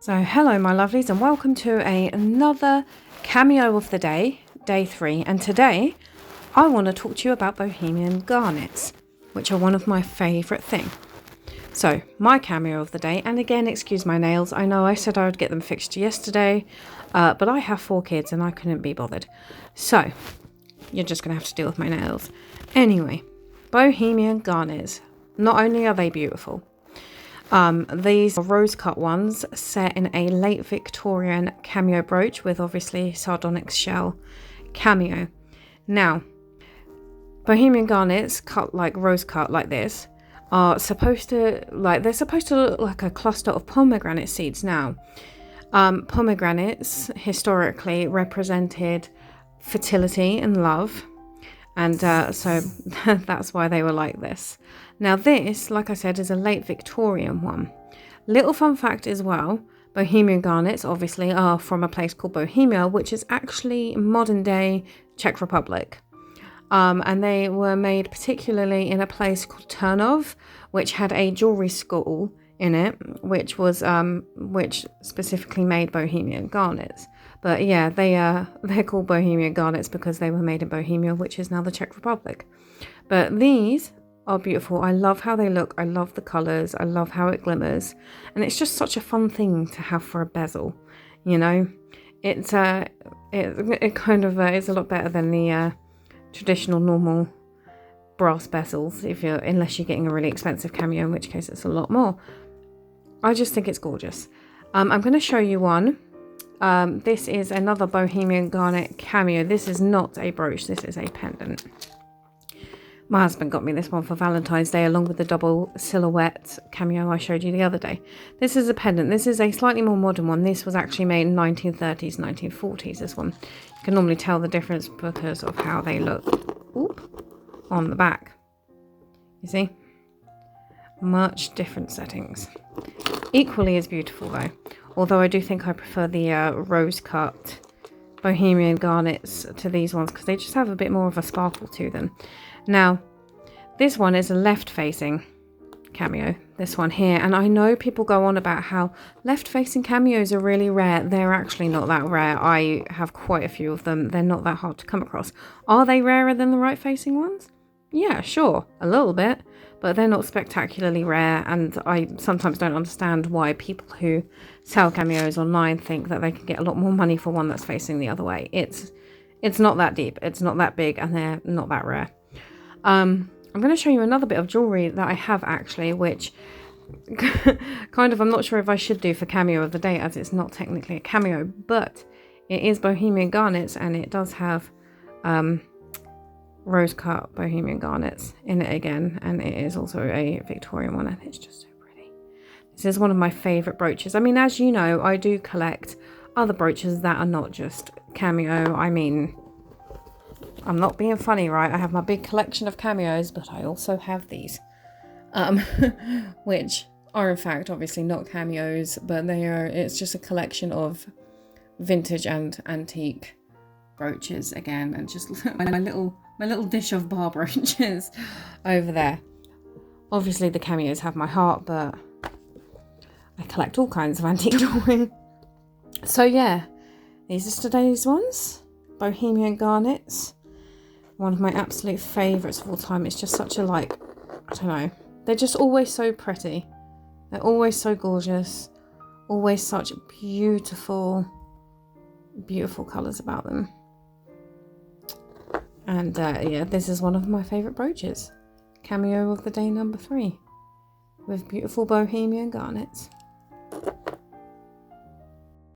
So hello my lovelies and welcome to another cameo of the day, day 3, and today I want to talk to you about Bohemian garnets, which are one of my favourite things. So my cameo of the day, and again excuse my nails, I know I said I would get them fixed yesterday, but I have 4 kids and I couldn't be bothered. So you're just going to have to deal with my nails. Anyway, Bohemian garnets, not only are they beautiful, these are rose cut ones set in a late Victorian cameo brooch with obviously sardonyx shell cameo. Now, Bohemian garnets cut like rose cut like this are supposed to look like a cluster of pomegranate seeds. Now, pomegranates historically represented fertility and love. And so that's why they were like this. Now this, like I said, is a late Victorian one. Little fun fact as well, Bohemian garnets obviously are from a place called Bohemia, which is actually modern day Czech Republic. And they were made particularly in a place called Turnov, which had a jewelry school in it, which specifically made Bohemian garnets. But yeah, they're called Bohemian garnets because they were made in Bohemia, which is now the Czech Republic. But these are beautiful. I love how they look. I love the colours. I love how it glimmers. And it's just such a fun thing to have for a bezel, you know. It kind of is a lot better than the traditional normal brass bezels, unless you're getting a really expensive cameo, in which case it's a lot more. I just think it's gorgeous. I'm going to show you one. This is another Bohemian garnet cameo. This is not a brooch, this is a pendant. My husband got me this one for Valentine's Day along with the double silhouette cameo I showed you the other day. This is a pendant. This is a slightly more modern one. This was actually made in 1930s, 1940s, this one. You can normally tell the difference because of how they look on the back. You see? Much different settings. Equally as beautiful though. Although I do think I prefer the rose cut Bohemian garnets to these ones because they just have a bit more of a sparkle to them. Now, this one is a left facing cameo, this one here. And I know people go on about how left facing cameos are really rare. They're actually not that rare. I have quite a few of them. They're not that hard to come across. Are they rarer than the right facing ones? Yeah, sure, a little bit. But they're not spectacularly rare, and I sometimes don't understand why people who sell cameos online think that they can get a lot more money for one that's facing the other way. It's not that deep, it's not that big, and they're not that rare. I'm going to show you another bit of jewellery that I have actually, which kind of I'm not sure if I should do for cameo of the day, as it's not technically a cameo, but it is Bohemian garnets, and it does have rose cut Bohemian garnets in it again, and it is also a Victorian one, and it's just so pretty. This is one of my favorite brooches. I mean, as you know, I do collect other brooches that are not just cameo. I mean, I'm not being funny, right? I have my big collection of cameos, but I also have these which are in fact obviously not cameos, but it's just a collection of vintage and antique brooches again, and just my little dish of bar brooches over there. Obviously the cameos have my heart, but I collect all kinds of antique jewelry. So yeah, these are today's ones. Bohemian garnets, one of my absolute favourites of all time. It's just such a I don't know, they're just always so pretty. They're always so gorgeous, always such beautiful colours about them. And yeah, this is one of my favourite brooches. Cameo of the day number 3 with beautiful Bohemian garnets.